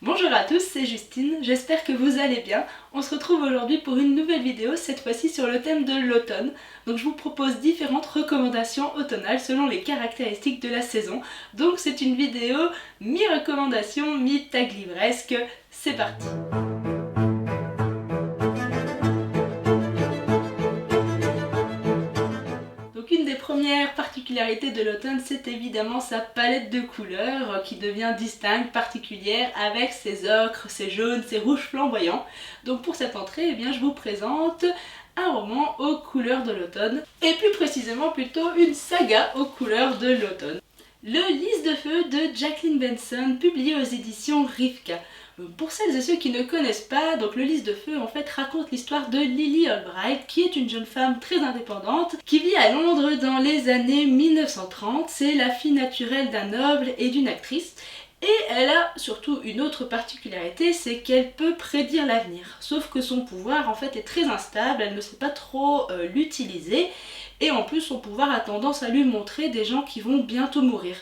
Bonjour à tous, c'est Justine, j'espère que vous allez bien. On se retrouve aujourd'hui pour une nouvelle vidéo, cette fois-ci sur le thème de l'automne. Donc je vous propose différentes recommandations automnales selon les caractéristiques de la saison. Donc c'est une vidéo mi-recommandation, mi-tag livresque. C'est parti! Donc une des premières particularités de l'automne, c'est évidemment sa palette de couleurs qui devient distincte, particulière, avec ses ocres, ses jaunes, ses rouges flamboyants. Donc pour cette entrée, eh bien, je vous présente un roman aux couleurs de l'automne, et plus précisément plutôt une saga aux couleurs de l'automne. Le Lys de feu de Jacqueline Benson, publié aux éditions Rivka. Pour celles et ceux qui ne connaissent pas, donc le Lys de feu en fait raconte l'histoire de Lily Albright, qui est une jeune femme très indépendante, qui vit à Londres dans les années 1930. C'est la fille naturelle d'un noble et d'une actrice. Et elle a surtout une autre particularité, c'est qu'elle peut prédire l'avenir. Sauf que son pouvoir en fait est très instable, elle ne sait pas trop l'utiliser. Et en plus son pouvoir a tendance à lui montrer des gens qui vont bientôt mourir.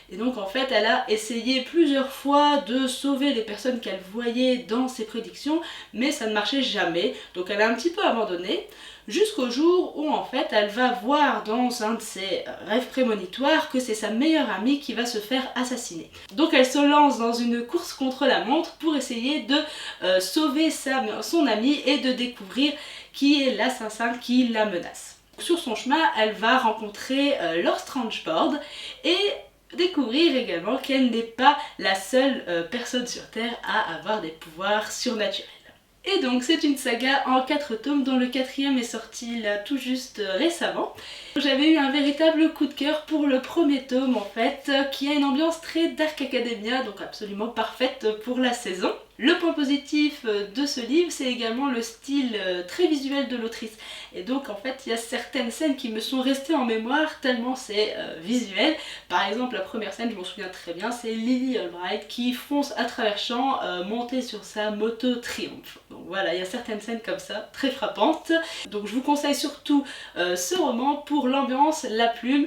Et donc en fait elle a essayé plusieurs fois de sauver les personnes qu'elle voyait dans ses prédictions, mais ça ne marchait jamais. Donc elle a un petit peu abandonné, jusqu'au jour où en fait elle va voir dans un de ses rêves prémonitoires que c'est sa meilleure amie qui va se faire assassiner. Donc elle se lance dans une course contre la montre pour essayer de sauver son amie et de découvrir qui est l'assassin qui la menace. Sur son chemin, elle va rencontrer Lord Strangeboard et découvrir également qu'elle n'est pas la seule personne sur Terre à avoir des pouvoirs surnaturels. Et donc c'est une saga en 4 tomes dont le 4e est sorti là tout juste récemment. J'avais eu un véritable coup de cœur pour le premier tome en fait, qui a une ambiance très Dark Academia, donc absolument parfaite pour la saison. Le point positif de ce livre, c'est également le style très visuel de l'autrice. Et donc en fait, il y a certaines scènes qui me sont restées en mémoire tellement c'est visuel. Par exemple, la première scène, je m'en souviens très bien, c'est Lily Albright qui fonce à travers champs montée sur sa moto Triumph. Donc voilà, il y a certaines scènes comme ça, très frappantes. Donc je vous conseille surtout ce roman pour l'ambiance, la plume,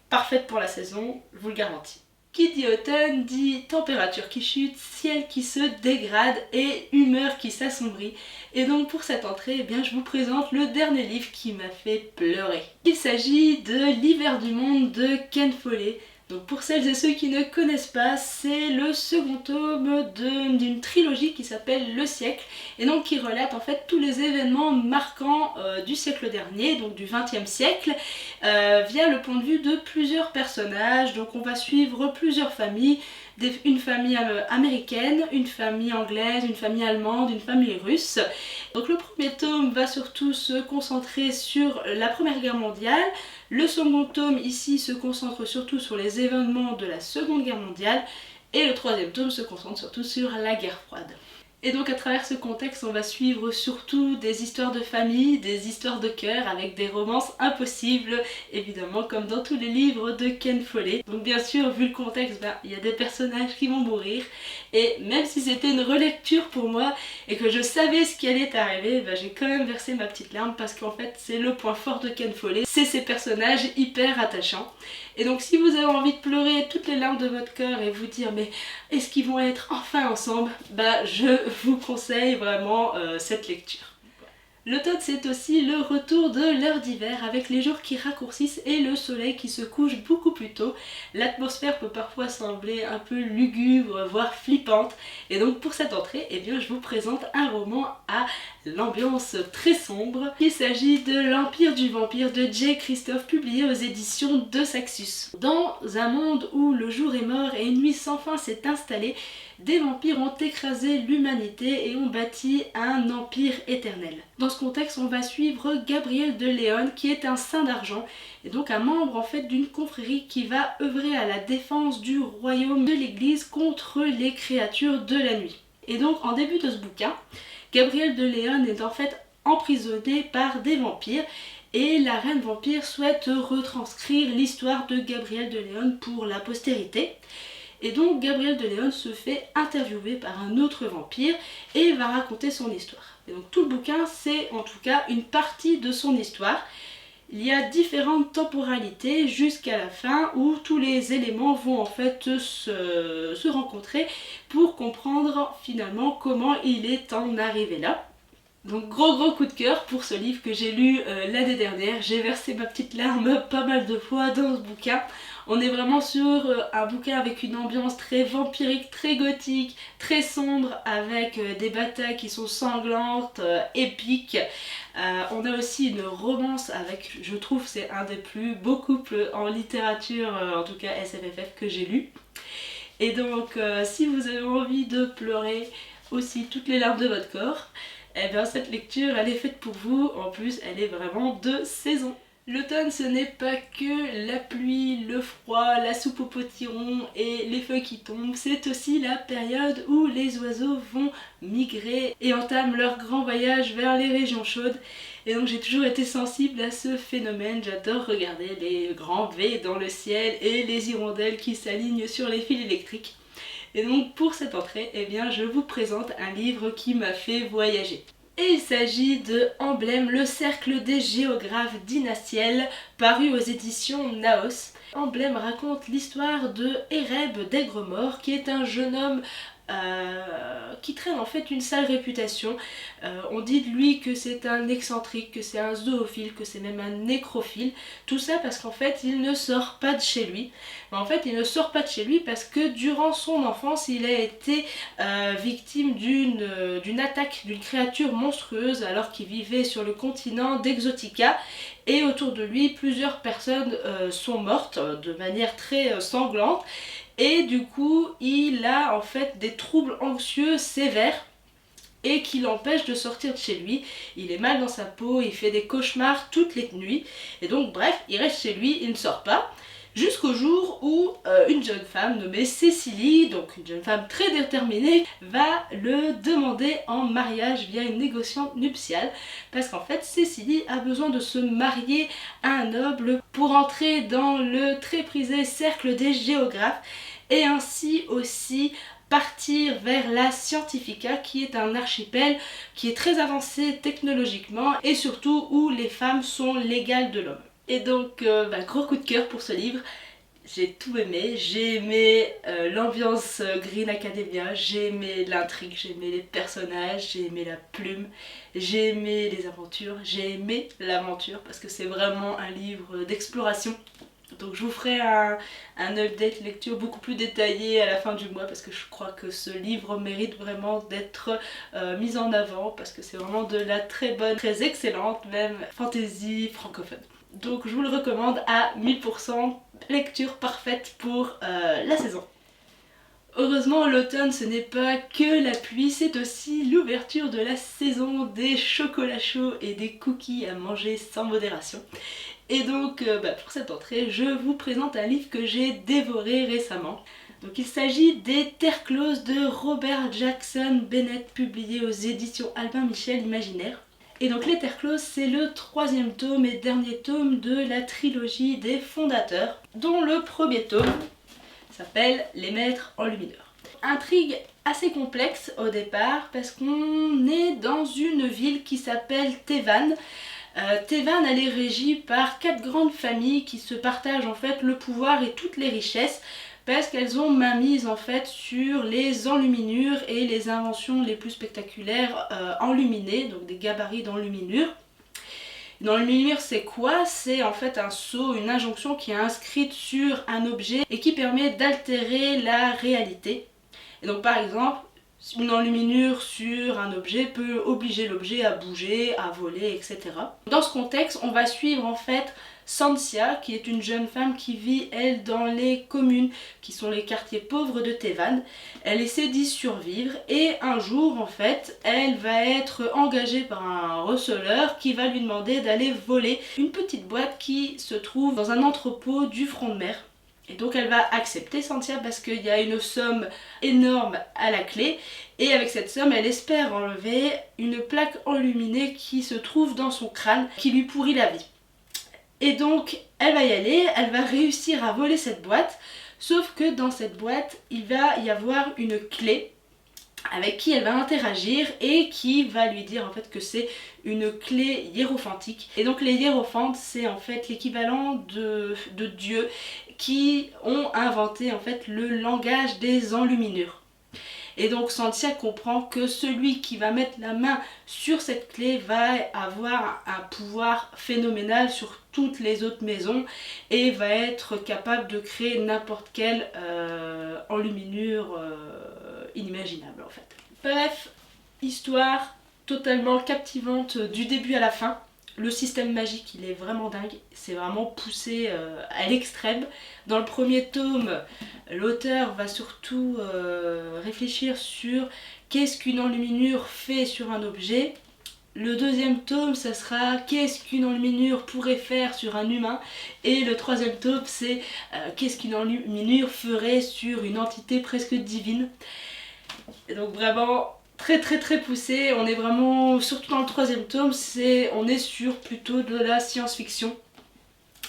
parfaite pour la saison, je vous le garantis. Qui dit automne dit température qui chute, ciel qui se dégrade et humeur qui s'assombrit. Et donc pour cette entrée, eh bien, je vous présente le dernier livre qui m'a fait pleurer. Il s'agit de L'hiver du monde de Ken Follett. Donc pour celles et ceux qui ne connaissent pas, c'est le second tome d'une trilogie qui s'appelle Le siècle, et donc qui relate en fait tous les événements marquants du siècle dernier, donc du XXe siècle, via le point de vue de plusieurs personnages. Donc on va suivre plusieurs familles, une famille américaine, une famille anglaise, une famille allemande, une famille russe. Donc le premier tome va surtout se concentrer sur la Première Guerre mondiale. Le second tome ici se concentre surtout sur les événements de la Seconde Guerre mondiale. Et le troisième tome se concentre surtout sur la guerre froide. Et donc à travers ce contexte, on va suivre surtout des histoires de famille, des histoires de cœur avec des romances impossibles, évidemment comme dans tous les livres de Ken Follett. Donc bien sûr, vu le contexte, il y a des personnages qui vont mourir, et même si c'était une relecture pour moi et que je savais ce qui allait arriver, j'ai quand même versé ma petite larme parce qu'en fait c'est le point fort de Ken Follett, c'est ces personnages hyper attachants. Et donc si vous avez envie de pleurer toutes les larmes de votre cœur et vous dire mais est-ce qu'ils vont être enfin ensemble, je vous conseille vraiment cette lecture. L'automne, c'est aussi le retour de l'heure d'hiver avec les jours qui raccourcissent et le soleil qui se couche beaucoup plus tôt. L'atmosphère peut parfois sembler un peu lugubre, voire flippante. Et donc pour cette entrée, eh bien, je vous présente un roman à l'ambiance très sombre. Il s'agit de L'Empire du vampire de J. Christophe, publié aux éditions de Saxus. Dans un monde où le jour est mort et une nuit sans fin s'est installée, des vampires ont écrasé l'humanité et ont bâti un empire éternel. Dans ce contexte, on va suivre Gabriel de Leon, qui est un saint d'argent, et donc un membre en fait d'une confrérie qui va œuvrer à la défense du royaume de l'église contre les créatures de la nuit. Et donc en début de ce bouquin, Gabriel de Leon est en fait emprisonné par des vampires, et la reine vampire souhaite retranscrire l'histoire de Gabriel de Leon pour la postérité. Et donc Gabriel de Leon se fait interviewer par un autre vampire et va raconter son histoire. Et donc tout le bouquin, c'est en tout cas une partie de son histoire. Il y a différentes temporalités jusqu'à la fin où tous les éléments vont en fait se rencontrer pour comprendre finalement comment il est en arrivé là. Donc gros coup de cœur pour ce livre que j'ai lu l'année dernière. J'ai versé ma petite larme pas mal de fois dans ce bouquin. On est vraiment sur un bouquin avec une ambiance très vampirique, très gothique, très sombre, avec des batailles qui sont sanglantes, épiques. On a aussi une romance avec, je trouve, c'est un des plus beaux couples en littérature, en tout cas SFFF, que j'ai lu. Et donc si vous avez envie de pleurer aussi toutes les larmes de votre corps, eh bien cette lecture elle est faite pour vous. En plus elle est vraiment de saison. L'automne ce n'est pas que la pluie, le froid, la soupe au potiron et les feuilles qui tombent, c'est aussi la période où les oiseaux vont migrer et entament leur grand voyage vers les régions chaudes. Et donc j'ai toujours été sensible à ce phénomène, j'adore regarder les grands V dans le ciel et les hirondelles qui s'alignent sur les fils électriques. Et donc pour cette entrée, eh bien, je vous présente un livre qui m'a fait voyager. Et il s'agit de Emblème, le cercle des géographes dynastiels, paru aux éditions Naos. Emblème raconte l'histoire de Ereb d'Aiguemort, qui est un jeune homme qui traîne en fait une sale réputation. On dit de lui que c'est un excentrique, que c'est un zoophile, que c'est même un nécrophile. Tout ça parce qu'en fait il ne sort pas de chez lui. Mais en fait il ne sort pas de chez lui parce que durant son enfance il a été victime d'une attaque d'une créature monstrueuse alors qu'il vivait sur le continent d'Exotica. Et autour de lui plusieurs personnes sont mortes de manière très sanglante. Et du coup, il a en fait des troubles anxieux sévères et qui l'empêchent de sortir de chez lui. Il est mal dans sa peau, il fait des cauchemars toutes les nuits. Et donc bref, il reste chez lui, il ne sort pas. Jusqu'au jour où une jeune femme nommée Cécilie, donc une jeune femme très déterminée, va le demander en mariage via une négociante nuptiale. Parce qu'en fait, Cécilie a besoin de se marier à un noble pour entrer dans le très prisé cercle des géographes et ainsi aussi partir vers la Scientifica qui est un archipel qui est très avancé technologiquement et surtout où les femmes sont l'égale de l'homme. Et donc gros coup de cœur pour ce livre, j'ai tout aimé, j'ai aimé l'ambiance Green Academia, j'ai aimé l'intrigue, j'ai aimé les personnages, j'ai aimé la plume, j'ai aimé les aventures, j'ai aimé l'aventure parce que c'est vraiment un livre d'exploration. Donc je vous ferai un update lecture beaucoup plus détaillé à la fin du mois parce que je crois que ce livre mérite vraiment d'être mis en avant parce que c'est vraiment de la très bonne, très excellente même fantasy francophone. Donc je vous le recommande à 1000%, lecture parfaite pour la saison. Heureusement l'automne ce n'est pas que la pluie, c'est aussi l'ouverture de la saison des chocolats chauds et des cookies à manger sans modération. Et donc pour cette entrée je vous présente un livre que j'ai dévoré récemment. Donc il s'agit des Terres closes de Robert Jackson Bennett, publié aux éditions Albin Michel Imaginaire. Et donc Les Terres closes c'est le troisième tome et dernier tome de la trilogie des fondateurs, dont le premier tome s'appelle Les Maîtres Enlumineurs. Intrigue assez complexe au départ parce qu'on est dans une ville qui s'appelle Tevan. Tevan elle est régie par 4 grandes familles qui se partagent en fait le pouvoir et toutes les richesses parce qu'elles ont mainmise en fait sur les enluminures et les inventions les plus spectaculaires enluminées, donc des gabarits d'enluminure. Une enluminure c'est quoi? C'est en fait un sceau, une injonction qui est inscrite sur un objet et qui permet d'altérer la réalité. Et donc par exemple, une enluminure sur un objet peut obliger l'objet à bouger, à voler, etc. Dans ce contexte, on va suivre en fait Sansia, qui est une jeune femme qui vit, elle, dans les communes, qui sont les quartiers pauvres de Tevan. Elle essaie d'y survivre et un jour, en fait, elle va être engagée par un receleur qui va lui demander d'aller voler une petite boîte qui se trouve dans un entrepôt du front de mer. Et donc elle va accepter Santia parce qu'il y a une somme énorme à la clé et avec cette somme elle espère enlever une plaque enluminée qui se trouve dans son crâne qui lui pourrit la vie. Et donc elle va y aller, elle va réussir à voler cette boîte, sauf que dans cette boîte il va y avoir une clé avec qui elle va interagir et qui va lui dire en fait que c'est une clé hiérophantique. Et donc les hiérophantes, c'est en fait l'équivalent de dieux qui ont inventé en fait le langage des enluminures. Et donc Santia comprend que celui qui va mettre la main sur cette clé va avoir un pouvoir phénoménal sur toutes les autres maisons et va être capable de créer n'importe quelle enluminure inimaginable en fait. Bref, histoire totalement captivante du début à la fin. Le système magique, il est vraiment dingue, c'est vraiment poussé à l'extrême. Dans le premier tome, l'auteur va surtout réfléchir sur qu'est-ce qu'une enluminure fait sur un objet. Le deuxième tome, ça sera qu'est-ce qu'une enluminure pourrait faire sur un humain. Et le troisième tome, c'est qu'est-ce qu'une enluminure ferait sur une entité presque divine. Et donc vraiment très poussé, on est vraiment, surtout dans le troisième tome, on est sur plutôt de la science-fiction.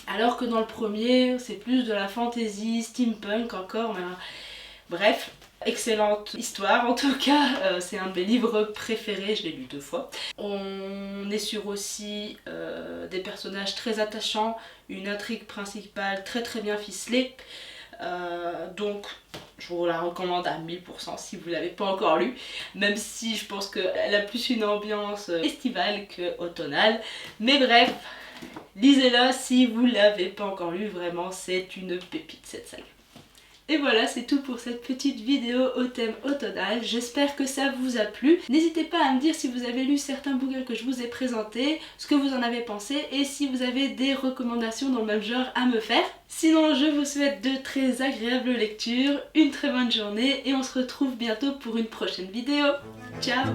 Alors que dans le premier, c'est plus de la fantasy, steampunk encore, mais bref. Excellente histoire en tout cas, c'est un de mes livres préférés, je l'ai lu 2 fois. On est sur aussi des personnages très attachants, une intrigue principale très bien ficelée. Donc je vous la recommande à 1000% si vous ne l'avez pas encore lu, même si je pense qu'elle a plus une ambiance estivale que automnale. Mais bref, lisez-la si vous ne l'avez pas encore lu, vraiment c'est une pépite cette saga. Et voilà, c'est tout pour cette petite vidéo au thème automnal. J'espère que ça vous a plu. N'hésitez pas à me dire si vous avez lu certains bouquins que je vous ai présentés, ce que vous en avez pensé et si vous avez des recommandations dans le même genre à me faire. Sinon, je vous souhaite de très agréables lectures, une très bonne journée et on se retrouve bientôt pour une prochaine vidéo. Ciao!